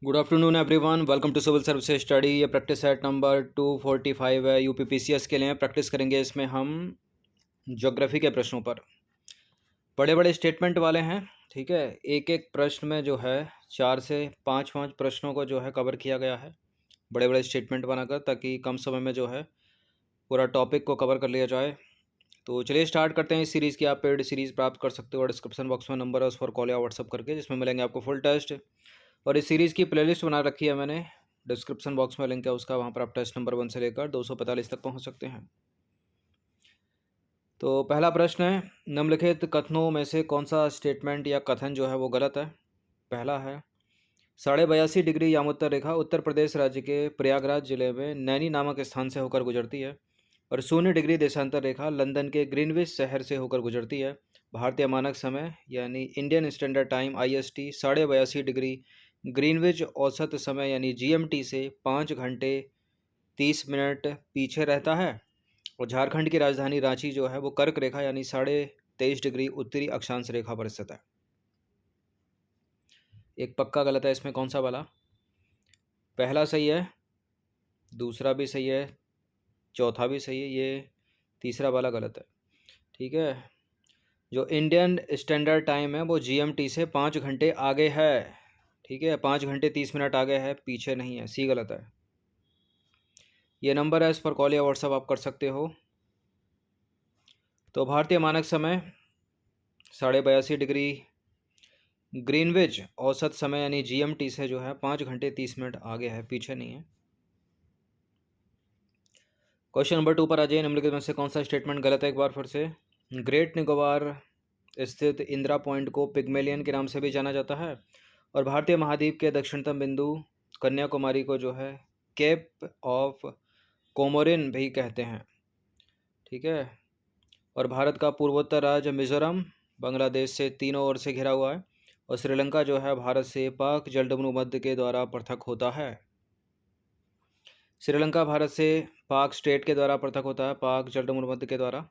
Good afternoon everyone, welcome to civil services study. ये practice set number 245 है, UPPCS के लिए प्रैक्टिस करेंगे। इसमें हम ज्योग्राफी के प्रश्नों पर बड़े बड़े स्टेटमेंट वाले हैं। ठीक है, एक एक प्रश्न में जो है 4 से 5 प्रश्नों को जो है कवर किया गया है बड़े बड़े स्टेटमेंट बनाकर, ताकि कम समय में जो है पूरा टॉपिक को कवर कर लिया जाए। तो चलिए स्टार्ट करते हैं इस सीरीज़ की। आप पेड सीरीज़ प्राप्त कर सकते हो, डिस्क्रिप्शन बॉक्स में नंबर है, उस पर कॉल या व्हाट्सअप करके, जिसमें मिलेंगे आपको फुल टेस्ट। और इस सीरीज़ की प्लेलिस्ट बना रखी है मैंने, डिस्क्रिप्शन बॉक्स में लिंक है उसका, वहाँ पर आप टेस्ट नंबर 1 से लेकर 245 तक पहुँच सकते हैं। तो पहला प्रश्न है, निम्नलिखित कथनों में से कौन सा स्टेटमेंट या कथन जो है वो गलत है। पहला है, 82.5 डिग्री यामोत्तर रेखा उत्तर प्रदेश राज्य के प्रयागराज जिले में नैनी नामक स्थान से होकर गुजरती है, और 0 डिग्री देशांतर रेखा लंदन के ग्रीनविच शहर से होकर गुजरती है। भारतीय मानक समय यानी Indian standard time IST 82.5 degree Greenwich औसत समय यानी GMT से 5 घंटे 30 मिनट पीछे रहता है। और झारखंड की राजधानी रांची जो है वो कर्क रेखा यानी 23.5 डिग्री उत्तरी अक्षांश रेखा पर स्थित है। एक पक्का गलत है इसमें, कौन सा वाला? पहला सही है, दूसरा भी सही है, चौथा भी सही है, ये तीसरा वाला गलत है। ठीक है, जो इंडियन स्टैंडर्ड टाइम है वो GMT से 5 घंटे आगे है। ठीक है, 5 घंटे 30 मिनट आगे है, पीछे नहीं है, सी गलत है। ये नंबर है, इस पर कॉल या व्हाट्सअप आप कर सकते हो। तो भारतीय मानक समय 82.5 डिग्री ग्रीनविच औसत समय यानी GMT से जो है 5 घंटे 30 मिनट आगे है, पीछे नहीं है। क्वेश्चन नंबर 2 पर आ जाइए। निम्नलिखित में से कौन सा स्टेटमेंट गलत है? एक बार फिर से, ग्रेट निकोबार स्थित इंदिरा पॉइंट को पिग्मेलियन के नाम से भी जाना जाता है, और भारतीय महाद्वीप के दक्षिणतम बिंदु कन्याकुमारी को जो है केप ऑफ कोमोरिन भी कहते हैं। ठीक है, और भारत का पूर्वोत्तर राज्य मिजोरम बांग्लादेश से तीनों ओर से घिरा हुआ है, और श्रीलंका जो है भारत से पाक जलडमरू मध्य के द्वारा पृथक होता है। श्रीलंका भारत से पाक स्टेट के द्वारा पृथक होता है, पाक जलडमरू मध्य के द्वारा।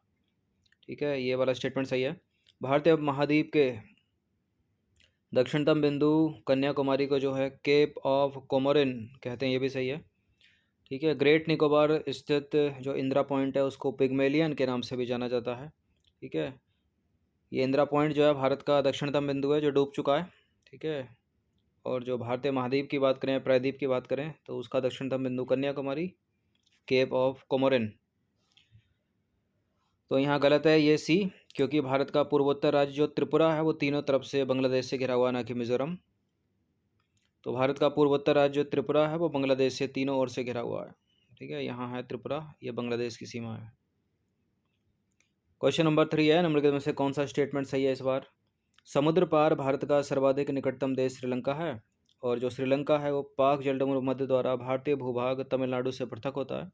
ठीक है, ये वाला स्टेटमेंट सही है। भारतीय महाद्वीप के दक्षिणतम बिंदु कन्याकुमारी को जो है केप ऑफ कोमोरिन कहते हैं, ये भी सही है। ठीक है, ग्रेट निकोबार स्थित जो इंदिरा पॉइंट है उसको पिग्मेलियन के नाम से भी जाना जाता है। ठीक है, ये इंदिरा पॉइंट जो है भारत का दक्षिणतम बिंदु है जो डूब चुका है। ठीक है, और जो भारतीय महाद्वीप की बात करें, प्रायद्वीप की बात करें, तो उसका दक्षिणतम बिंदु कन्याकुमारी, केप ऑफ कोमोरिन। तो यहाँ गलत है ये सी, क्योंकि भारत का पूर्वोत्तर राज्य जो त्रिपुरा है वो तीनों तरफ से बांग्लादेश से घिरा हुआ, ना कि मिजोरम। तो भारत का पूर्वोत्तर राज्य जो त्रिपुरा है वो बांग्लादेश से तीनों ओर से घिरा हुआ है। ठीक है, यहाँ है त्रिपुरा, ये बांग्लादेश की सीमा है। क्वेश्चन नंबर 3 है, निम्नलिखित में से कौन सा स्टेटमेंट सही है इस बार? समुद्र पार भारत का सर्वाधिक निकटतम देश श्रीलंका है, और जो श्रीलंका है वो पाक जलडमरू मध्य द्वारा भारतीय भूभाग तमिलनाडु से पृथक होता है।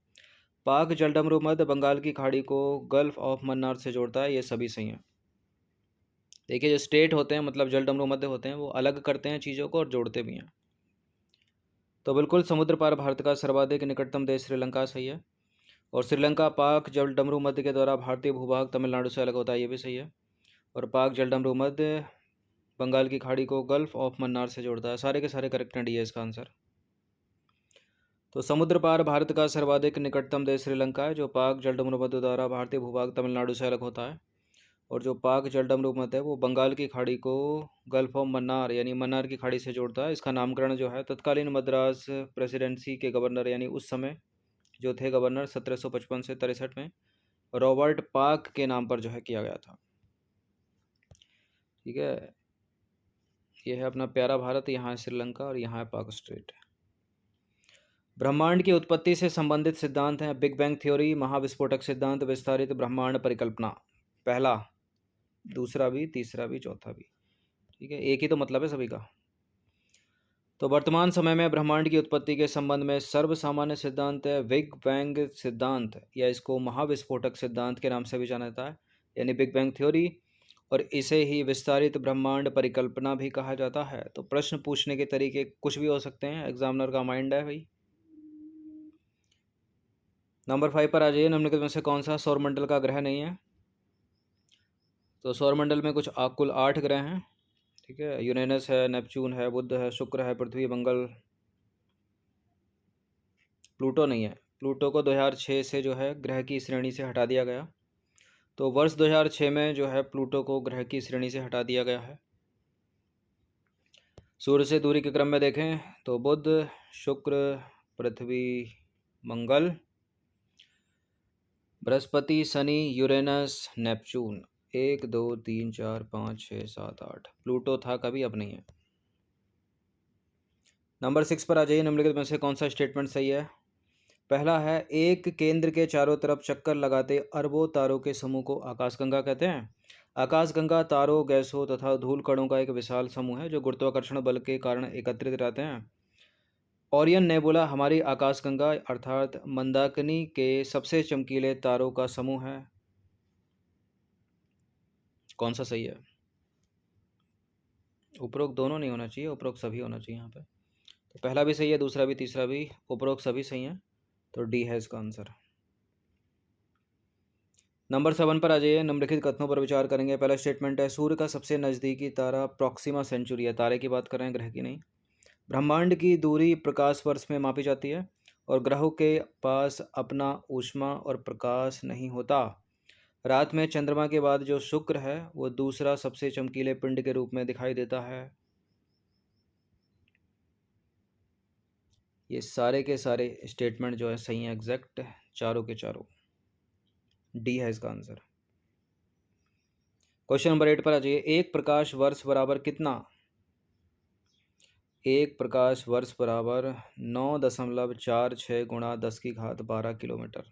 पाक जलडमरू मध्य बंगाल की खाड़ी को गल्फ ऑफ मन्नार से जोड़ता है, ये सभी सही हैं। देखिए, जो स्टेट होते हैं मतलब जलडमरू मध्य होते हैं, वो अलग करते हैं चीज़ों को और जोड़ते भी हैं। तो बिल्कुल समुद्र पार भारत का सर्वाधिक निकटतम देश श्रीलंका सही है, और श्रीलंका पाक जलडमरू मध्य के द्वारा भारतीय भूभाग तमिलनाडु से अलग होता है, ये भी सही है। और पाक जलडमरू मध्य बंगाल की खाड़ी को गल्फ ऑफ मन्नार से जोड़ता है, सारे के सारे करेक्ट हैं, डी है इसका आंसर। तो समुद्र पार भारत का सर्वाधिक निकटतम देश श्रीलंका है, जो पाक जलडमरू मध्य द्वारा भारतीय भूभाग तमिलनाडु से अलग होता है। और जो पाक जलडमरू मध्य है वो बंगाल की खाड़ी को गल्फ ऑफ मन्नार यानी मन्नार की खाड़ी से जोड़ता है। इसका नामकरण जो है तत्कालीन मद्रास प्रेसिडेंसी के गवर्नर यानी उस समय जो थे गवर्नर 1755 से 63 में रॉबर्ट पाक के नाम पर जो है किया गया था। ठीक है, यह है अपना प्यारा भारत, यहाँ है श्रीलंका और यहाँ है पाक स्टेट। ब्रह्मांड की उत्पत्ति से संबंधित सिद्धांत हैं बिग बैंग थ्योरी, महाविस्फोटक सिद्धांत, विस्तारित ब्रह्मांड परिकल्पना। पहला, दूसरा भी, तीसरा भी, चौथा भी। ठीक है, एक ही तो मतलब है सभी का। तो वर्तमान समय में ब्रह्मांड की उत्पत्ति के संबंध में सर्वसामान्य सिद्धांत है बिग बैंग सिद्धांत, या इसको महाविस्फोटक सिद्धांत के नाम से भी जाना जाता है, यानी बिग बैंग थ्योरी, और इसे ही विस्तारित ब्रह्मांड परिकल्पना भी कहा जाता है। तो प्रश्न पूछने के तरीके कुछ भी हो सकते हैं, एग्जामिनर का माइंड है भाई। नंबर 5 पर आ जाइए। निम्नलिखित में से कौन सा सौरमंडल का ग्रह नहीं है? तो सौरमंडल में कुल 8 ग्रह हैं। ठीक है, यूरेनस है, नेपच्यून है, बुध है, शुक्र है, पृथ्वी, मंगल, प्लूटो नहीं है। प्लूटो को 2006 से जो है ग्रह की श्रेणी से हटा दिया गया। तो वर्ष 2006 में जो है प्लूटो को ग्रह की श्रेणी से हटा दिया गया है। सूर्य से दूरी के क्रम में देखें तो Budh, Shukra, Prithvi, Mangal, Brihaspati, Shani, Uranus, Neptune. 1 2 3 4 5 6 7 8। Pluto था कभी, अब नहीं है। नंबर 6 पर आ जाइए। निम्नलिखित में से कौन सा स्टेटमेंट सही है? पहला है, एक केंद्र के चारों तरफ चक्कर लगाते अरबों तारों के समूह को आकाशगंगा कहते हैं। आकाशगंगा तारों, गैसों तथा धूल कणों का एक विशाल समूह है जो गुरुत्वाकर्षण बल के कारण एकत्रित रहते हैं। ओरियन नेबुला हमारी आकाशगंगा अर्थात मंदाकिनी के सबसे चमकीले तारों का समूह है। कौन सा सही है? उपरोक्त दोनों नहीं होना चाहिए, उपरोक्त सभी होना चाहिए यहाँ पे। तो पहला भी सही है, दूसरा भी, तीसरा भी, उपरोक्त सभी सही हैं। तो डी है इसका आंसर। नंबर 7 पर आ जाइए। निम्नलिखित कथनों पर विचार करेंगे। पहला स्टेटमेंट है, सूर्य का सबसे नज़दीकी तारा प्रॉक्सिमा सेंचुरी है। तारे की बात कर रहे हैं, ग्रह की नहीं। ब्रह्मांड की दूरी प्रकाश वर्ष में मापी जाती है और ग्रहों के पास अपना ऊष्मा और प्रकाश नहीं होता। रात में चंद्रमा के बाद जो शुक्र है वो दूसरा सबसे चमकीले पिंड के रूप में दिखाई देता है। ये सारे के सारे स्टेटमेंट जो है सही है, एग्जैक्ट, चारों के चारों। डी है इसका आंसर। क्वेश्चन नंबर 8 पर आ जाइए। एक प्रकाश वर्ष बराबर कितना? एक प्रकाश वर्ष बराबर 9.46 गुणा 10⁻12 किलोमीटर।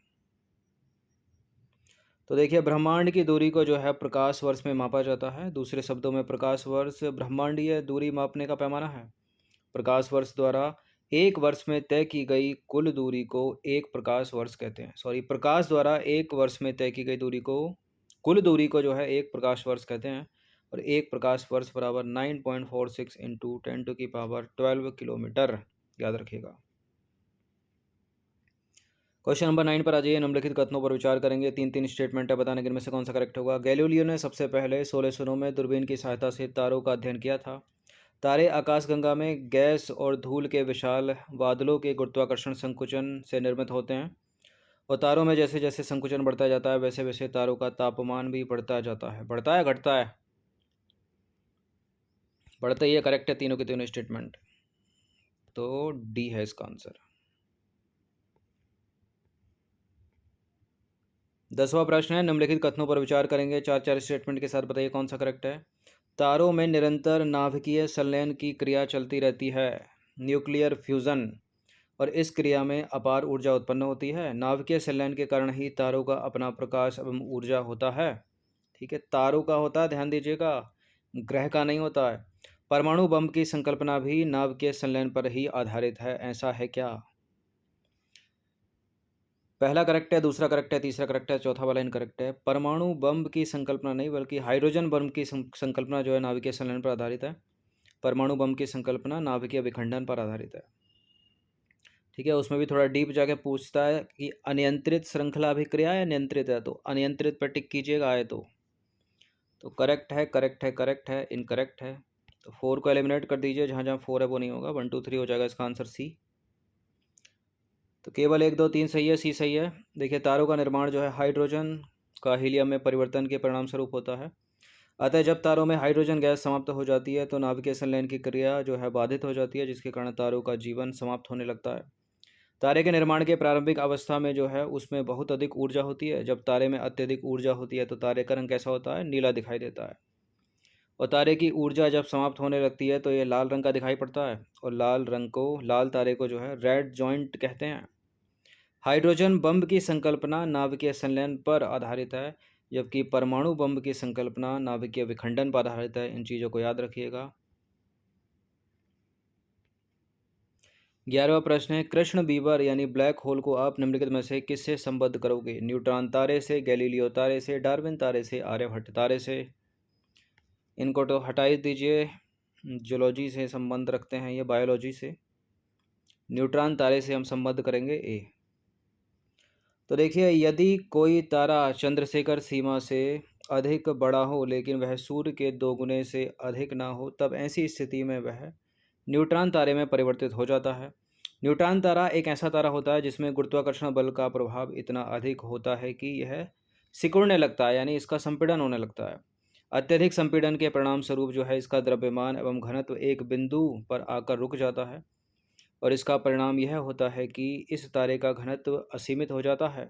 तो देखिए, ब्रह्मांड की दूरी को जो है प्रकाश वर्ष में मापा जाता है। दूसरे शब्दों में प्रकाश वर्ष ब्रह्मांडीय दूरी मापने का पैमाना है। प्रकाश वर्ष द्वारा एक वर्ष में तय की गई कुल दूरी को एक प्रकाश वर्ष कहते हैं। प्रकाश द्वारा एक वर्ष में तय की गई दूरी को, कुल दूरी को जो है एक प्रकाश वर्ष कहते हैं। और एक प्रकाश वर्ष बराबर 9.46 इंटू 10⁻12 किलोमीटर, याद रखिएगा। क्वेश्चन नंबर 9 पर आ जाइए। निम्नलिखित कथनों पर विचार करेंगे। तीन स्टेटमेंट है, बताने के इनमें से कौन सा करेक्ट होगा। गैलीलियो ने सबसे पहले 1609 में दूरबीन की सहायता से तारों का अध्ययन किया था। तारे आकाशगंगा में गैस और धूल के विशाल बादलों के गुरुत्वाकर्षण संकुचन से निर्मित होते हैं और तारों में जैसे जैसे संकुचन बढ़ता जाता है वैसे वैसे तारों का तापमान भी बढ़ता जाता है। बढ़ता है, घटता है? बढ़ता ही है, करेक्ट है तीनों के तीनों स्टेटमेंट। तो डी है इसका आंसर। 10वां प्रश्न है, निम्नलिखित कथनों पर विचार करेंगे। चार स्टेटमेंट के साथ बताइए कौन सा करेक्ट है। तारों में निरंतर नाभिकीय संलयन की क्रिया चलती रहती है, न्यूक्लियर फ्यूजन, और इस क्रिया में अपार ऊर्जा उत्पन्न होती है। नाभिकीय संलयन के कारण ही तारों का अपना प्रकाश एवं ऊर्जा होता है। ठीक है, तारों का होता है, ध्यान दीजिएगा, ग्रह का नहीं होता है। परमाणु बम की संकल्पना भी नाभिकीय संलयन पर ही आधारित है, ऐसा है क्या? पहला करेक्ट है, दूसरा करेक्ट है, तीसरा करेक्ट है, चौथा वाला इनकरेक्ट है। परमाणु बम की संकल्पना नहीं बल्कि हाइड्रोजन बम की संकल्पना जो है नाभिकीय संलयन पर आधारित है। परमाणु बम की संकल्पना नाभिकीय विखंडन पर आधारित है। ठीक है, उसमें भी थोड़ा डीप जाके पूछता है कि अनियंत्रित श्रृंखला अभिक्रिया या नियंत्रित है, तो अनियंत्रित पर टिक कीजिएगा आए तो करेक्ट है, करेक्ट है, करेक्ट है, इनकरेक्ट है। तो 4 को एलिमिनेट कर दीजिए, जहाँ जहाँ 4 है वो नहीं होगा। 1 2 3 हो जाएगा इसका आंसर सी। तो केवल 1 2 3 सही है, सी सही है। देखिए, तारों का निर्माण जो है हाइड्रोजन का हीलियम में परिवर्तन के परिणाम स्वरूप होता है। अतः जब तारों में हाइड्रोजन गैस समाप्त हो जाती है तो नाभिकीय संलयन की क्रिया जो है बाधित हो जाती है, जिसके कारण तारों का जीवन समाप्त होने लगता है। तारे के निर्माण के प्रारंभिक अवस्था में जो है उसमें बहुत अधिक ऊर्जा होती है। जब तारे में अत्यधिक ऊर्जा होती है तो तारे का रंग कैसा होता है? नीला दिखाई देता है। और तारे की ऊर्जा जब समाप्त होने लगती है तो ये लाल रंग का दिखाई पड़ता है और लाल तारे को जो है रेड जॉइंट कहते हैं। हाइड्रोजन बम की संकल्पना नाभिकीय संलयन पर आधारित है, जबकि परमाणु बम की संकल्पना नाभिकीय विखंडन पर आधारित है। इन चीज़ों को याद रखिएगा। 11वां प्रश्न है, कृष्ण बीवर यानी ब्लैक होल को आप निम्नलिखित में से किससे संबद्ध करोगे? न्यूट्रॉन तारे से, गैलीलियो तारे से, डार्विन तारे से, आर्यभट्ट तारे से। इनको तो हटा ही दीजिए, जूलॉजी से संबंध रखते हैं ये, बायोलॉजी से। न्यूट्रॉन तारे से हम संबद्ध करेंगे ए। तो देखिए, यदि कोई तारा चंद्रशेखर सीमा से अधिक बड़ा हो लेकिन वह सूर्य के 2 गुने से अधिक ना हो, तब ऐसी स्थिति में वह न्यूट्रॉन तारे में परिवर्तित हो जाता है। न्यूट्रॉन तारा एक ऐसा तारा होता है जिसमें गुरुत्वाकर्षण बल का प्रभाव इतना अधिक होता है कि यह सिकुड़ने लगता है, यानी इसका संपीड़न होने लगता है। अत्यधिक संपीड़न के परिणाम स्वरूप जो है इसका द्रव्यमान एवं घनत्व एक बिंदु पर आकर रुक जाता है, और इसका परिणाम यह होता है कि इस तारे का घनत्व असीमित हो जाता है।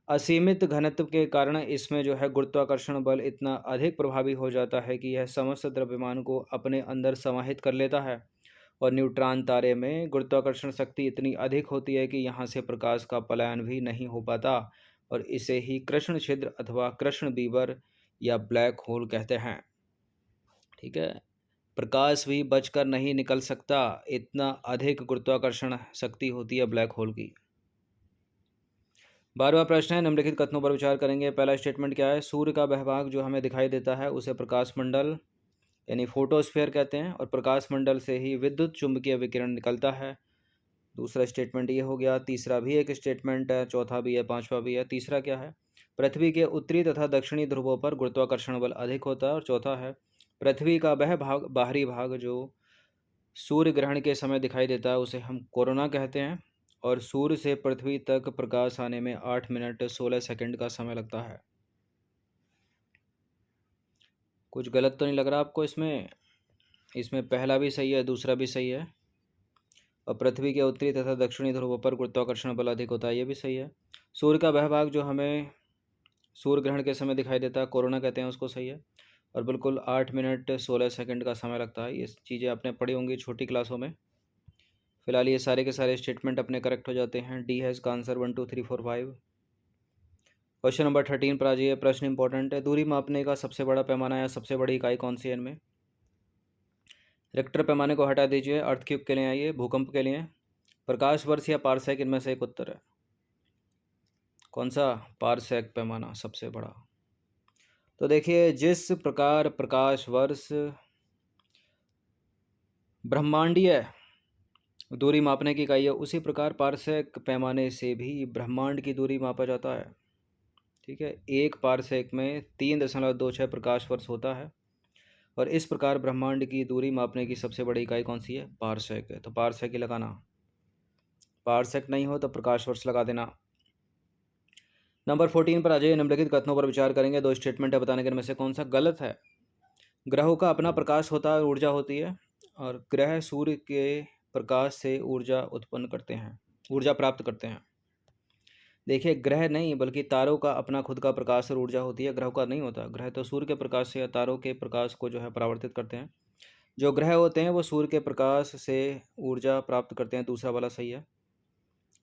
असीमित घनत्व के कारण इसमें जो है गुरुत्वाकर्षण बल इतना अधिक प्रभावी हो जाता है कि यह समस्त द्रव्यमान को अपने अंदर समाहित कर लेता है, और न्यूट्रॉन तारे में गुरुत्वाकर्षण शक्ति इतनी अधिक होती है कि यहाँ से प्रकाश का पलायन भी नहीं हो पाता, और इसे ही कृष्ण छिद्र अथवा कृष्ण बीवर या ब्लैक होल कहते हैं। ठीक है, प्रकाश भी बचकर नहीं निकल सकता, इतना अधिक गुरुत्वाकर्षण शक्ति होती है ब्लैक होल की। 12वां प्रश्न है, निम्नलिखित कथनों पर विचार करेंगे। पहला स्टेटमेंट क्या है? सूर्य का वह भाग जो हमें दिखाई देता है उसे प्रकाश मंडल यानी फोटोस्फीयर कहते हैं, और प्रकाश मंडल से ही विद्युत चुंबकीय विकिरण निकलता है। दूसरा स्टेटमेंट ये हो गया। तीसरा भी एक स्टेटमेंट है, चौथा भी है, पांचवा भी है। तीसरा क्या है? पृथ्वी के उत्तरी तथा दक्षिणी ध्रुवों पर गुरुत्वाकर्षण बल अधिक होता है। और चौथा है, पृथ्वी का वह भाग, बाहरी भाग जो सूर्य ग्रहण के समय दिखाई देता है उसे हम कोरोना कहते हैं, और सूर्य से पृथ्वी तक प्रकाश आने में 8 मिनट 16 सेकंड का समय लगता है। कुछ गलत तो नहीं लग रहा आपको इसमें? इसमें पहला भी सही है, दूसरा भी सही है, और पृथ्वी के उत्तरी तथा दक्षिणी ध्रुवों पर गुरुत्वाकर्षण बल अधिक होता है, ये भी सही है। सूर्य का वह भाग जो हमें सूर्य ग्रहण के समय दिखाई देता है कोरोना कहते हैं, उसको सही है, और बिल्कुल 8 मिनट 16 सेकंड का समय लगता है। ये चीज़ें आपने पढ़ी होंगी छोटी क्लासों में। फिलहाल ये सारे के सारे स्टेटमेंट अपने करेक्ट हो जाते हैं। डी है इसका आंसर 1 2 3 4 5। क्वेश्चन नंबर 13 पर आ जाइए। प्रश्न इंपॉर्टेंट है। दूरी मापने का सबसे बड़ा पैमाना या सबसे बड़ी इकाई कौन सी है इनमें? रिक्टर पैमाने को हटा दीजिए, अर्थ क्यूब के लिए आइए, भूकंप के लिए। प्रकाश वर्ष या पारसेक, इनमें से एक उत्तर है। कौन सा? पारसेक पैमाना सबसे बड़ा। तो देखिए, जिस प्रकार प्रकाश वर्ष ब्रह्मांडीय दूरी मापने की इकाई है, उसी प्रकार पारसेक पैमाने से भी ब्रह्मांड की दूरी मापा जाता है। ठीक है, एक पारसेक में 3.26 प्रकाश वर्ष होता है, और इस प्रकार ब्रह्मांड की दूरी मापने की सबसे बड़ी इकाई कौन सी है? पारसेक है। तो पारसेक ही लगाना। पारसेक नहीं हो तो प्रकाश वर्ष लगा देना। नंबर 14 पर आ जाइए। निम्नलिखित कथनों पर विचार करेंगे। दो स्टेटमेंट है, बताने के इनमें से कौन सा गलत है? ग्रहों का अपना प्रकाश होता है, ऊर्जा होती है, और ग्रह सूर्य के प्रकाश से ऊर्जा उत्पन्न करते हैं, ऊर्जा प्राप्त करते हैं। देखिए, ग्रह नहीं बल्कि तारों का अपना खुद का प्रकाश और ऊर्जा होती है, ग्रहों का नहीं होता। ग्रह तो सूर्य के प्रकाश से या तारों के प्रकाश को जो है परावर्तित करते हैं। जो ग्रह होते हैं वो सूर्य के प्रकाश से ऊर्जा प्राप्त करते हैं। दूसरा वाला सही है,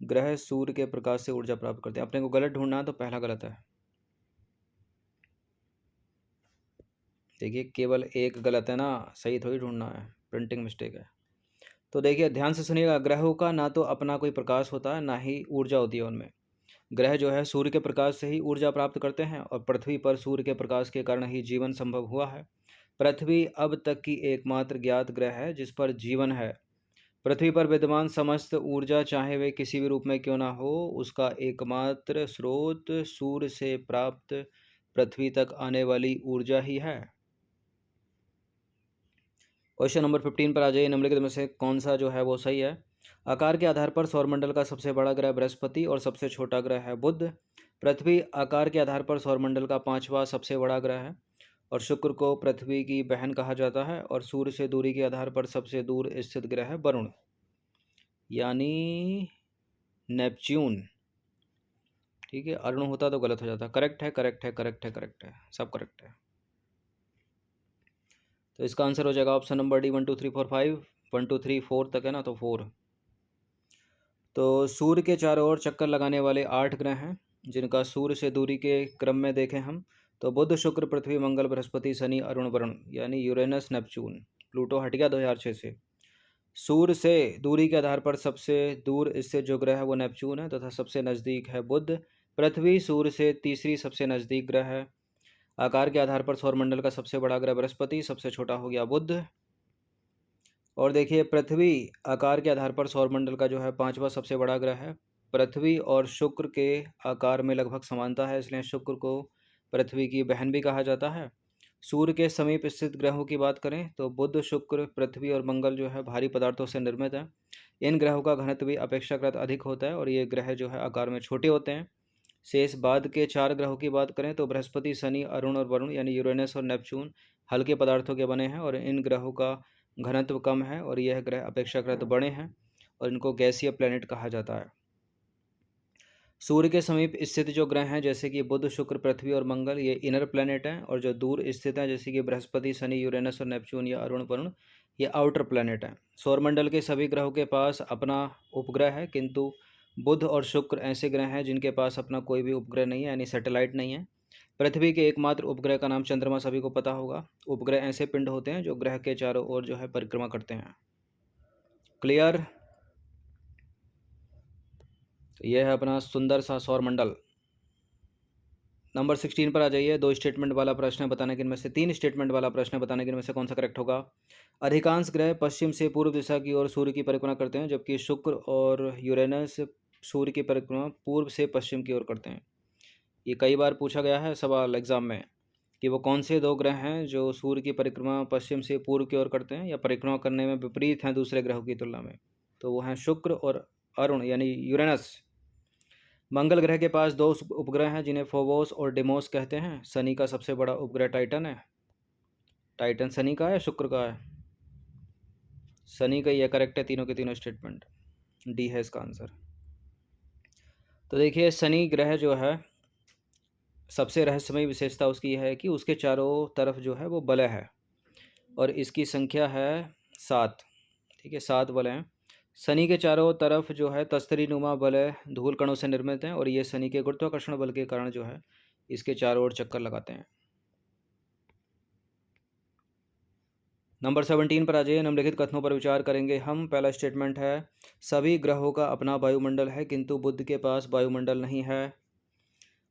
ग्रह सूर्य के प्रकाश से ऊर्जा प्राप्त करते हैं। अपने को गलत ढूंढना है तो पहला गलत है। देखिए, केवल एक गलत है ना, सही थोड़ी ढूंढना है, प्रिंटिंग मिस्टेक है। तो देखिए ध्यान से सुनिएगा, ग्रहों का ना तो अपना कोई प्रकाश होता है, ना ही ऊर्जा होती है उनमें। ग्रह जो है सूर्य के प्रकाश से ही ऊर्जा प्राप्त करते हैं, और पृथ्वी पर सूर्य के प्रकाश के कारण ही जीवन संभव हुआ है। पृथ्वी अब तक की एकमात्र ज्ञात ग्रह है जिस पर जीवन है। पृथ्वी पर विद्यमान समस्त ऊर्जा, चाहे वे किसी भी रूप में क्यों ना हो, उसका एकमात्र स्रोत सूर्य से प्राप्त पृथ्वी तक आने वाली ऊर्जा ही है। क्वेश्चन नंबर 15 पर आ जाइए। निम्नलिखित में से कौन सा जो है वो सही है? आकार के आधार पर सौरमंडल का सबसे बड़ा ग्रह बृहस्पति और सबसे छोटा ग्रह है बुध। पृथ्वी आकार के आधार पर सौरमंडल का 5वां सबसे बड़ा ग्रह है, और शुक्र को पृथ्वी की बहन कहा जाता है, और सूर्य से दूरी के आधार पर सबसे दूर स्थित ग्रह है वरुण यानी नेपच्यून। ठीक है, अरुण होता तो गलत हो जाता। करेक्ट है, करेक्ट है, करेक्ट है, करेक्ट है, सब करेक्ट है। तो इसका आंसर हो जाएगा ऑप्शन नंबर डी, 1 2 3 4 5। 1 2 3 4 तक है ना, तो 4। तो सूर्य के चारों ओर चक्कर लगाने वाले 8 ग्रह हैं, जिनका सूर्य से दूरी के क्रम में देखें हम तो बुध, शुक्र, पृथ्वी, मंगल, बृहस्पति, शनि, अरुण, वरुण यानी यूरेनस, नेपच्यून। प्लूटो हट गया 2006 से। सूर्य से दूरी के आधार पर सबसे दूर स्थित जो ग्रह है वो नेपच्यून है, तथा सबसे नज़दीक है बुध। पृथ्वी सूर्य से तीसरी सबसे नज़दीक ग्रह है। आकार के आधार पर सौरमंडल का सबसे बड़ा ग्रह बृहस्पति, सबसे छोटा हो गया बुध। और देखिए, पृथ्वी आकार के आधार पर सौरमंडल का जो है 5वां सबसे बड़ा ग्रह है। पृथ्वी और शुक्र के आकार में लगभग समानता है, इसलिए शुक्र को पृथ्वी की बहन भी कहा जाता है। सूर्य के समीप स्थित ग्रहों की बात करें तो बुध, शुक्र, पृथ्वी और मंगल जो है भारी पदार्थों से निर्मित है। इन ग्रहों का घनत्व भी अपेक्षाकृत अधिक होता है और ये ग्रह जो है आकार में छोटे होते हैं। शेष बाद के 4 ग्रहों की बात करें तो बृहस्पति, शनि, अरुण और वरुण यानी यूरेनस और नेपच्यून हल्के पदार्थों के बने हैं और इन ग्रहों का घनत्व कम है और यह ग्रह अपेक्षाकृत बड़े हैं और इनको गैसीय प्लैनेट कहा जाता है। सूर्य के समीप स्थित जो ग्रह हैं जैसे कि बुध, शुक्र, पृथ्वी और मंगल ये इनर प्लैनेट हैं और जो दूर स्थित हैं जैसे कि बृहस्पति, शनि, यूरेनस और नेपच्यून या अरुण, वरुण ये आउटर प्लैनेट हैं। सौरमंडल के सभी ग्रहों के पास अपना उपग्रह है, किंतु बुध और शुक्र ऐसे ग्रह हैं जिनके पास अपना कोई भी उपग्रह नहीं है यानी सैटेलाइट नहीं है। पृथ्वी के एकमात्र उपग्रह का नाम चंद्रमा सभी को पता होगा। उपग्रह ऐसे पिंड होते हैं जो ग्रह के चारों ओर जो है परिक्रमा करते हैं। क्लियर? तो यह है अपना सुंदर सा सौरमंडल। नंबर 16 पर आ जाइए। 2 स्टेटमेंट वाला प्रश्न है, बताने कि इनमें से 3 स्टेटमेंट वाला प्रश्न है, बताने कि इनमें से कौन सा करेक्ट होगा। अधिकांश ग्रह पश्चिम से पूर्व दिशा की ओर सूर्य की परिक्रमा करते हैं, जबकि शुक्र और यूरेनस सूर्य की परिक्रमा पूर्व से पश्चिम की ओर करते हैं। ये कई बार पूछा गया है सवाल एग्जाम में कि वो कौन से 2 ग्रह हैं जो सूर्य की परिक्रमा पश्चिम से पूर्व की ओर करते हैं या परिक्रमा करने में विपरीत हैं दूसरे ग्रहों की तुलना में। तो वो हैं शुक्र और अरुण यानी यूरेनस। मंगल ग्रह के पास 2 उपग्रह हैं जिन्हें फोबोस और डिमोस कहते हैं। शनि का सबसे बड़ा उपग्रह टाइटन है। टाइटन शनि का है, शुक्र का है? शनि का ही है, करेक्ट है तीनों के तीनों स्टेटमेंट। डी है इसका आंसर। तो देखिए शनि ग्रह जो है सबसे रहस्यमय विशेषता उसकी है कि उसके चारों तरफ जो है वो वलय है और इसकी संख्या है 7। ठीक है, 7 वलय हैं। शनि के चारों तरफ जो है तस्तरी नुमा वलय धूल कणों से निर्मित हैं और ये शनि के गुरुत्वाकर्षण बल के कारण जो है इसके चारों ओर चक्कर लगाते हैं। नंबर 17 पर आ जाइए। निम्नलिखित कथनों पर विचार करेंगे हम। पहला स्टेटमेंट है सभी ग्रहों का अपना वायुमंडल है किंतु बुध के पास वायुमंडल नहीं है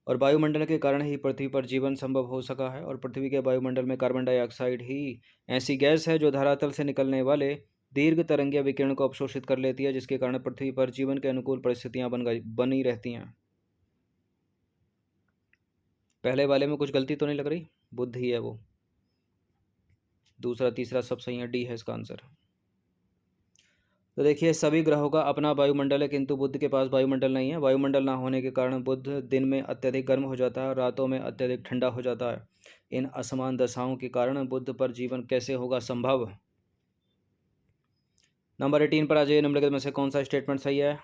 और वायुमंडल के कारण ही पृथ्वी पर जीवन संभव हो सका है और पृथ्वी के वायुमंडल में कार्बन डाइऑक्साइड ही ऐसी गैस है जो धरातल से निकलने वाले दीर्घ तरंगीय विकिरण को अवशोषित कर लेती है, जिसके कारण पृथ्वी पर जीवन के अनुकूल परिस्थितियां बनी रहती हैं। पहले वाले में कुछ गलती तो नहीं लग रही? बुध ही है वो। दूसरा तीसरा सब सही है, डी है इसका आंसर। तो देखिए सभी ग्रहों का अपना वायुमंडल है किंतु बुध के पास वायुमंडल नहीं है। वायुमंडल ना होने के कारण बुध दिन में अत्यधिक गर्म हो जाता है और रातों में अत्यधिक ठंडा हो जाता है। इन असमान दशाओं के कारण बुध पर जीवन कैसे होगा संभव? नंबर 18 पर आ जाइए। निम्नलिखित में से कौन सा स्टेटमेंट सही है?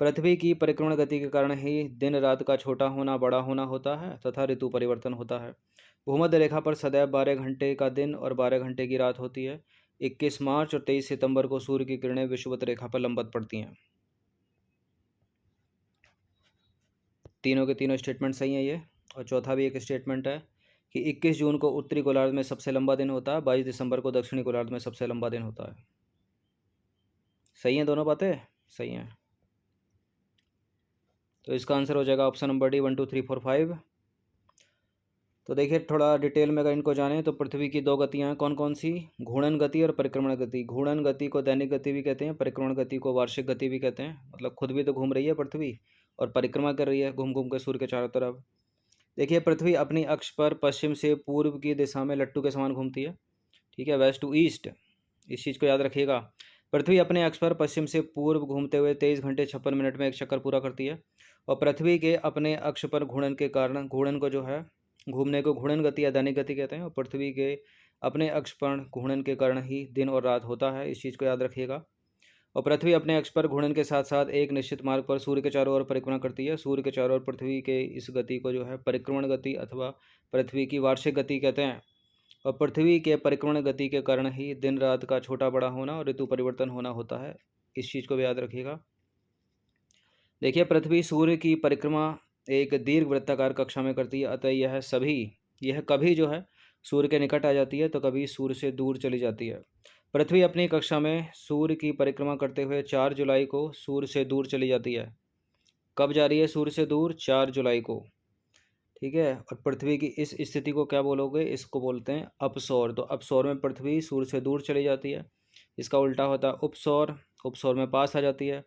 पृथ्वी की परिक्रमण गति के कारण ही दिन रात का छोटा होना बड़ा होना होता है तथा ऋतु परिवर्तन होता है। भूमध्य रेखा पर सदैव 12 घंटे का दिन और 12 घंटे की रात होती है। 21 मार्च और 23 सितंबर को सूर्य की किरणें विषुवत रेखा पर लंबवत पड़ती हैं। तीनों के तीनों स्टेटमेंट सही हैं ये। और चौथा भी एक स्टेटमेंट है कि 21 जून को उत्तरी गोलार्ध में सबसे लंबा दिन होता है, 22 दिसंबर को दक्षिणी गोलार्ध में सबसे लंबा दिन होता है। सही हैं दोनों बातें? सही हैं। तो इसका आंसर हो जाएगा ऑप्शन नंबर डी 1 2 3 4 5। तो देखिए थोड़ा डिटेल में अगर इनको जानें तो पृथ्वी की 2 गतियाँ हैं, कौन कौन सी? घूर्णन गति और परिक्रमण गति। घूर्णन गति को दैनिक गति भी कहते हैं, परिक्रमण गति को वार्षिक गति भी कहते हैं। मतलब खुद भी तो घूम रही है पृथ्वी और परिक्रमा कर रही है घूम घूम के सूर्य के चारों तरफ। देखिए पृथ्वी अपनी अक्ष पर पश्चिम से पूर्व की दिशा में लट्टू के समान घूमती है। ठीक है, वेस्ट टू ईस्ट, इस चीज़ को याद रखिएगा। पृथ्वी अपने अक्ष पर पश्चिम से पूर्व घूमते हुए 23 घंटे 56 मिनट में एक चक्कर पूरा करती है और पृथ्वी के अपने अक्ष पर घूर्णन के कारण घूर्णन को जो है घूमने को घूर्णन गति या दैनिक गति कहते हैं और पृथ्वी के अपने अक्ष पर घूर्णन के कारण ही दिन और रात होता है, इस चीज़ को याद रखिएगा। और पृथ्वी अपने अक्ष पर घूर्णन के साथ साथ एक निश्चित मार्ग पर सूर्य के चारों ओर परिक्रमा करती है। सूर्य के चारों ओर पृथ्वी के इस गति को जो है परिक्रमण गति अथवा पृथ्वी की वार्षिक गति कहते हैं और पृथ्वी के परिक्रमण गति के कारण ही दिन रात का छोटा बड़ा होना और ऋतु परिवर्तन होना होता है, इस चीज़ को भी याद रखिएगा। देखिए पृथ्वी सूर्य की परिक्रमा एक दीर्घ वृत्ताकार कक्षा में करती है, अतः यह कभी जो है सूर्य के निकट आ जाती है तो कभी सूर्य से दूर चली जाती है। पृथ्वी अपनी कक्षा में सूर्य की परिक्रमा करते हुए 4 जुलाई को सूर्य से दूर चली जाती है। कब जा रही है सूर्य से दूर? 4 जुलाई को। ठीक है, और पृथ्वी की इस स्थिति को क्या बोलोगे? इसको बोलते हैं अपसौर। तो अपसौर में पृथ्वी सूर्य से दूर चली जाती है। इसका उल्टा होता है उपसौर। उपसौर में पास आ जाती है।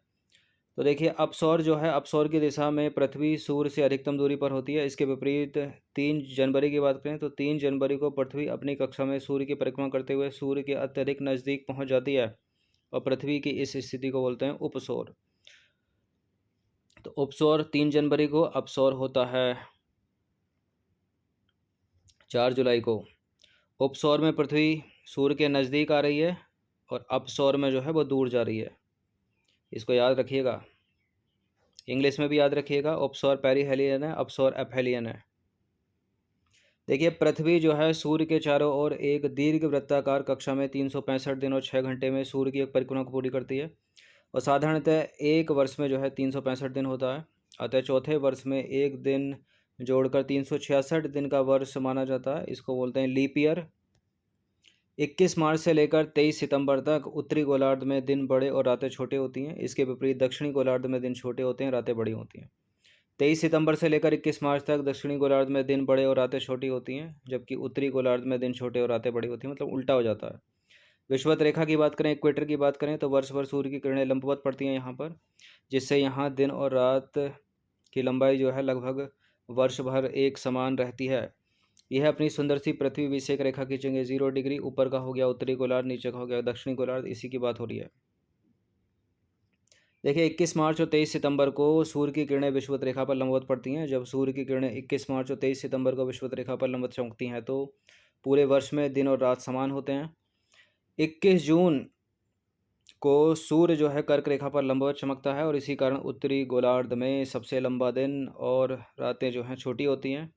तो देखिए अपसौर जो है, अपसौर की दिशा में पृथ्वी सूर्य से अधिकतम दूरी पर होती है। इसके विपरीत 3 जनवरी की बात करें तो 3 जनवरी को पृथ्वी अपनी कक्षा में सूर्य की परिक्रमा करते हुए सूर्य के अत्यधिक नज़दीक पहुंच जाती है और पृथ्वी की इस स्थिति को बोलते हैं उपसौर। तो उपसौर 3 जनवरी को, अपसौर होता है 4 जुलाई को। उपसौर में पृथ्वी सूर्य के नज़दीक आ रही है और अपसौर में जो है वो दूर जा रही है। इसको याद रखिएगा, इंग्लिश में भी याद रखिएगा। उपसौर पेरिहेलियन है, अपसौर एपहेलियन है। देखिए पृथ्वी जो है सूर्य के चारों ओर एक दीर्घ वृत्ताकार कक्षा में 365 दिन और 6 घंटे में सूर्य की एक परिक्रमा को पूरी करती है और साधारणतः एक वर्ष में जो है 365 दिन होता है। अतः चौथे वर्ष में एक दिन जोड़कर 366 दिन का वर्ष माना जाता है। इसको बोलते हैं लीप ईयर। 21 मार्च से लेकर 23 सितंबर तक उत्तरी गोलार्ध में दिन बड़े और रातें छोटे होती हैं। इसके विपरीत दक्षिणी गोलार्ध में दिन छोटे होते हैं, रातें बड़ी होती हैं। 23 सितंबर से लेकर 21 मार्च तक दक्षिणी गोलार्ध में दिन बड़े और रातें छोटी होती हैं, जबकि उत्तरी गोलार्ध में दिन छोटे और रातें बड़ी होती हैं, मतलब उल्टा हो जाता है। विषुवत रेखा की बात करें, इक्वेटर की बात करें तो वर्ष भर सूर्य की किरणें लंबवत पड़ती हैं यहाँ पर, जिससे यहाँ दिन और रात की लंबाई जो है लगभग वर्ष भर एक समान रहती है। यह अपनी सुंदर सी पृथ्वी विषेक रेखा खींचेंगे 0 डिग्री। ऊपर का हो गया उत्तरी गोलार्ध, नीचे का हो गया दक्षिणी गोलार्ध, इसी की बात हो रही है। देखिए 21 मार्च और 23 सितंबर को सूर्य की किरणें विषुवत रेखा पर लंबवत पड़ती हैं। जब सूर्य की किरणें 21 मार्च और 23 सितंबर को विषुवत रेखा पर लंबवत चमकती हैं तो पूरे वर्ष में दिन और रात समान होते हैं। 21 जून को सूर्य जो है कर्क रेखा पर लंबवत चमकता है और इसी कारण उत्तरी गोलार्ध में सबसे लंबा दिन और रातें जो हैं छोटी होती हैं।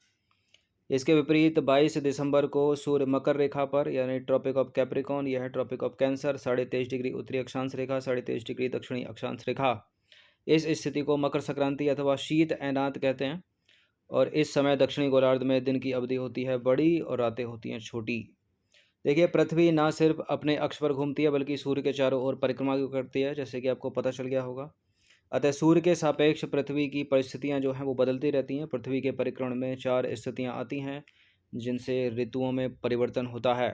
इसके विपरीत 22 दिसंबर को सूर्य मकर रेखा पर यानी ट्रॉपिक ऑफ कैप्रिकॉन, यह है ट्रॉपिक ऑफ कैंसर, 23.5 डिग्री उत्तरी अक्षांश रेखा, 23.5 डिग्री दक्षिणी अक्षांश रेखा। इस स्थिति को मकर संक्रांति अथवा शीत ऐनात कहते हैं और इस समय दक्षिणी गोलार्ध में दिन की अवधि होती है बड़ी और रातें होती हैं छोटी। देखिए पृथ्वी ना सिर्फ अपने अक्ष पर घूमती है बल्कि सूर्य के चारों ओर परिक्रमा भी करती है, जैसे कि आपको पता चल गया होगा। अतः सूर्य के सापेक्ष पृथ्वी की परिस्थितियां जो हैं वो बदलती रहती हैं। पृथ्वी के परिक्रमण में 4 स्थितियां आती हैं जिनसे ऋतुओं में परिवर्तन होता है।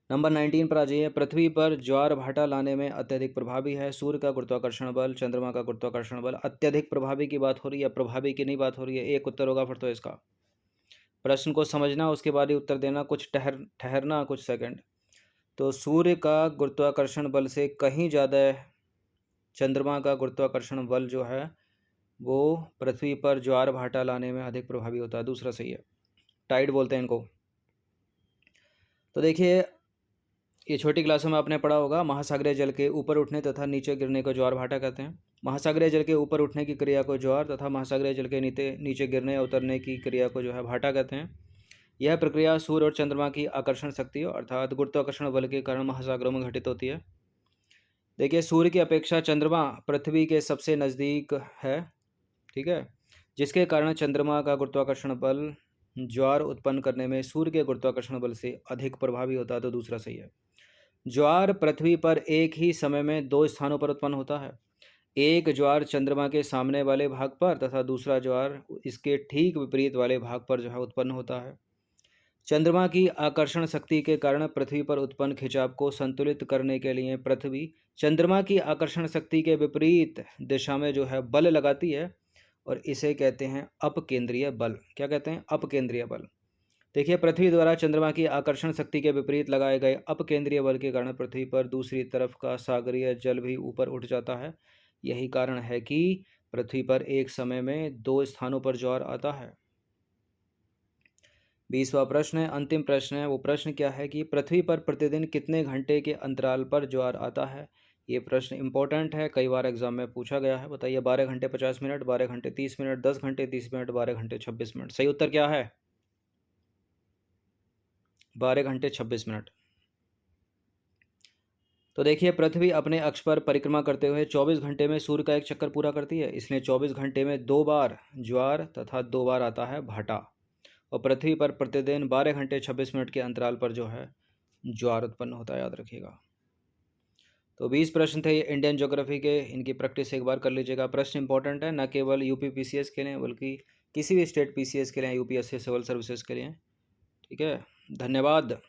नंबर 19 पर आ जाइए। पृथ्वी पर ज्वार भाटा लाने में अत्यधिक प्रभावी है सूर्य का गुरुत्वाकर्षण बल, चंद्रमा का गुरुत्वाकर्षण बल। अत्यधिक प्रभावी की बात हो रही है, प्रभावी की नहीं बात हो रही है। एक उत्तर होगा फिर तो इसका। प्रश्न को समझना, उसके बाद ही उत्तर देना, कुछ ठहरना कुछ सेकंड। तो सूर्य का गुरुत्वाकर्षण बल से कहीं ज़्यादा चंद्रमा का गुरुत्वाकर्षण बल जो है वो पृथ्वी पर ज्वार भाटा लाने में अधिक प्रभावी होता है। दूसरा सही है, टाइड बोलते हैं इनको। तो देखिए ये छोटी क्लासों में आपने पढ़ा होगा, महासागरीय जल के ऊपर उठने तथा नीचे गिरने को ज्वार भाटा कहते हैं। महासागरीय जल के ऊपर उठने की क्रिया को ज्वार तथा महासागरीय जल के नीचे गिरने या उतरने की क्रिया को जो है भाटा कहते हैं। यह प्रक्रिया सूर्य और चंद्रमा की आकर्षण शक्ति अर्थात गुरुत्वाकर्षण बल के कारण महासागरों में घटित होती है। देखिए सूर्य की अपेक्षा चंद्रमा पृथ्वी के सबसे नज़दीक है, ठीक है, जिसके कारण चंद्रमा का गुरुत्वाकर्षण बल ज्वार उत्पन्न करने में सूर्य के गुरुत्वाकर्षण बल से अधिक प्रभावी होता है। तो दूसरा सही है। ज्वार पृथ्वी पर एक ही समय में 2 स्थानों पर उत्पन्न होता है। एक ज्वार चंद्रमा के सामने वाले भाग पर तथा दूसरा ज्वार इसके ठीक विपरीत वाले भाग पर जो है उत्पन्न होता है। चंद्रमा की आकर्षण शक्ति के कारण पृथ्वी पर उत्पन्न खिंचाव को संतुलित करने के लिए पृथ्वी चंद्रमा की आकर्षण शक्ति के विपरीत दिशा में जो है बल लगाती है और इसे कहते हैं अपकेंद्रीय बल। क्या कहते हैं? अपकेंद्रीय बल। देखिए पृथ्वी द्वारा चंद्रमा की आकर्षण शक्ति के विपरीत लगाए गए अपकेंद्रीय बल के कारण पृथ्वी पर दूसरी तरफ का सागरीय जल भी ऊपर उठ जाता है। यही कारण है कि पृथ्वी पर एक समय में 2 स्थानों पर ज्वार आता है। 20वां प्रश्न है, अंतिम प्रश्न है। वो प्रश्न क्या है कि पृथ्वी पर प्रतिदिन कितने घंटे के अंतराल पर ज्वार आता है। ये प्रश्न इंपॉर्टेंट है, कई बार एग्जाम में पूछा गया है। बताइए 12 घंटे 50 मिनट, 12 घंटे 30 मिनट, 10 घंटे 30 मिनट, 12 घंटे 26 मिनट। सही उत्तर क्या है? 12 घंटे 26 मिनट। तो देखिए पृथ्वी अपने अक्ष पर परिक्रमा करते हुए 24 घंटे में सूर्य का एक चक्कर पूरा करती है, इसलिए 24 घंटे में 2 बार ज्वार तथा 2 बार आता है भाटा। और पृथ्वी पर प्रतिदिन 12 घंटे 26 मिनट के अंतराल पर जो है ज्वार उत्पन्न होता है, याद रखिएगा। तो 20 प्रश्न थे ये इंडियन ज्योग्राफी के, इनकी प्रैक्टिस एक बार कर लीजिएगा। प्रश्न इंपॉर्टेंट है, न केवल यूपी पीसीएस के लिए बल्कि किसी भी स्टेट पीसीएस के लिए, यूपीएससी सिविल सर्विसेज के लिए। ठीक है, धन्यवाद।